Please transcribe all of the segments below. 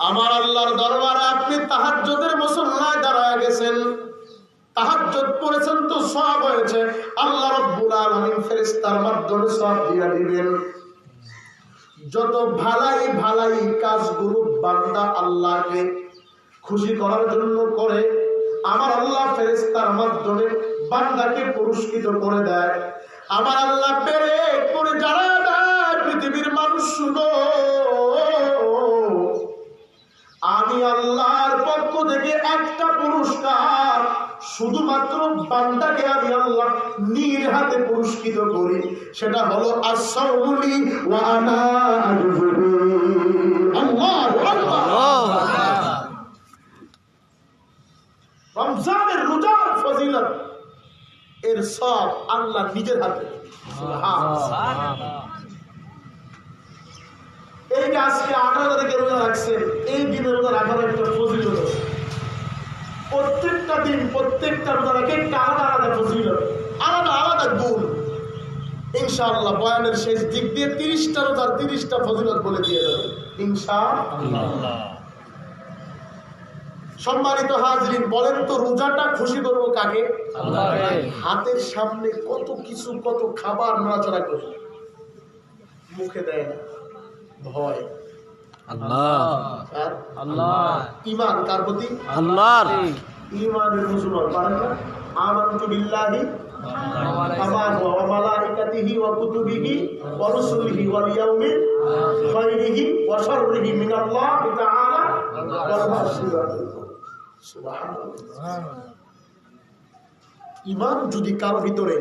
আমার আল্লাহর দরবারে আপনি তাহাজ্জুদের মুসল্লায় দাঁড়ায় গেছেন, তাহাজ্জুদ পড়েছেন তো সওয়াব হয়েছে, আল্লাহ রাব্বুল আলামিন ফেরেশতার মাধ্যমে সওয়াব দিয়ে দিবেন। যত ভালাই ভালাই কাজগুলো বান্দা আল্লাহকে খুশি করার জন্য করে, আমার আল্লাহ ফেরেশতার মাধ্যমে বান্দাকে পুরস্কৃত করে দেয়। আমার আল্লাহ বেরে করে যারা দেয়, পৃথিবীর মানুষ শুনো, আমি আল্লাহর পক্ষ থেকে একটা পুরস্কার শুধুমাত্র বান্দাকে আমি আল্লাহ নিজ হাতে পুরস্কৃত করি, সেটা হলো আসসাউলি ওয়া আনা আজবি। আল্লাহু আকবার। রমজানের রোজার ফজিলত এর সব আল্লাহ নিজের হাতে। সুবহানাল্লাহ। এই যে আজকে 18 তারিখে রোজা রাখছেন, এই দিনে রোজা রাখার একটা ফজিলত। প্রত্যেকটা দিন প্রত্যেকটা রোজা রাখে একটা আলাদা আলাদা ফজিলত, আলাদা আলাদা গুণ। ইনশাআল্লাহ বয়ানের শেষ দিক দিয়ে 30টা রোজার 30টা ফজিলত বলে দিয়ে দেব ইনশাআল্লাহ। সম্মানিত হাজরিন, বলেন তো রোজাটা খুশি করবো কাকে? আল্লাহকে। হাতের সামনে কত কিছু, কত খাবার নড়াচড়া করে, মুখে দেয় না, ভয় আল্লাহ। আল্লাহ ঈমান কার প্রতি? আল্লাহর। ঈমানের মুসলমান পারেন না? আমানতু বিল্লাহি ওয়া মালাইকাতিহি ওয়া কুতুবিহি ওয়া রুসুলিহি ওয়াল ইয়াউমিল খায়রিহি ওয়া শাররিহি মিনাল্লাহি তাআলা ওয়া রাসূলিহি। সুবহানাল্লাহ। ঈমান যদি কারো ভিতরে,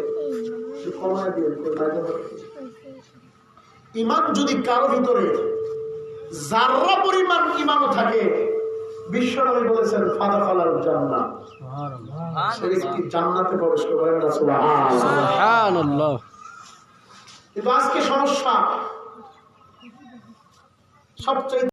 ঈমান যদি কারো ভিতরে যারা পরিমাণ ঈমানও থাকে, বিশ্বনবী বলেছেন ফাদাখালাল জান্নাহ, সে ব্যক্তি জান্নাতে প্রবেশ করবে। সুবহানাল্লাহ। কিন্তু আজকে সমস্যা সবচেয়ে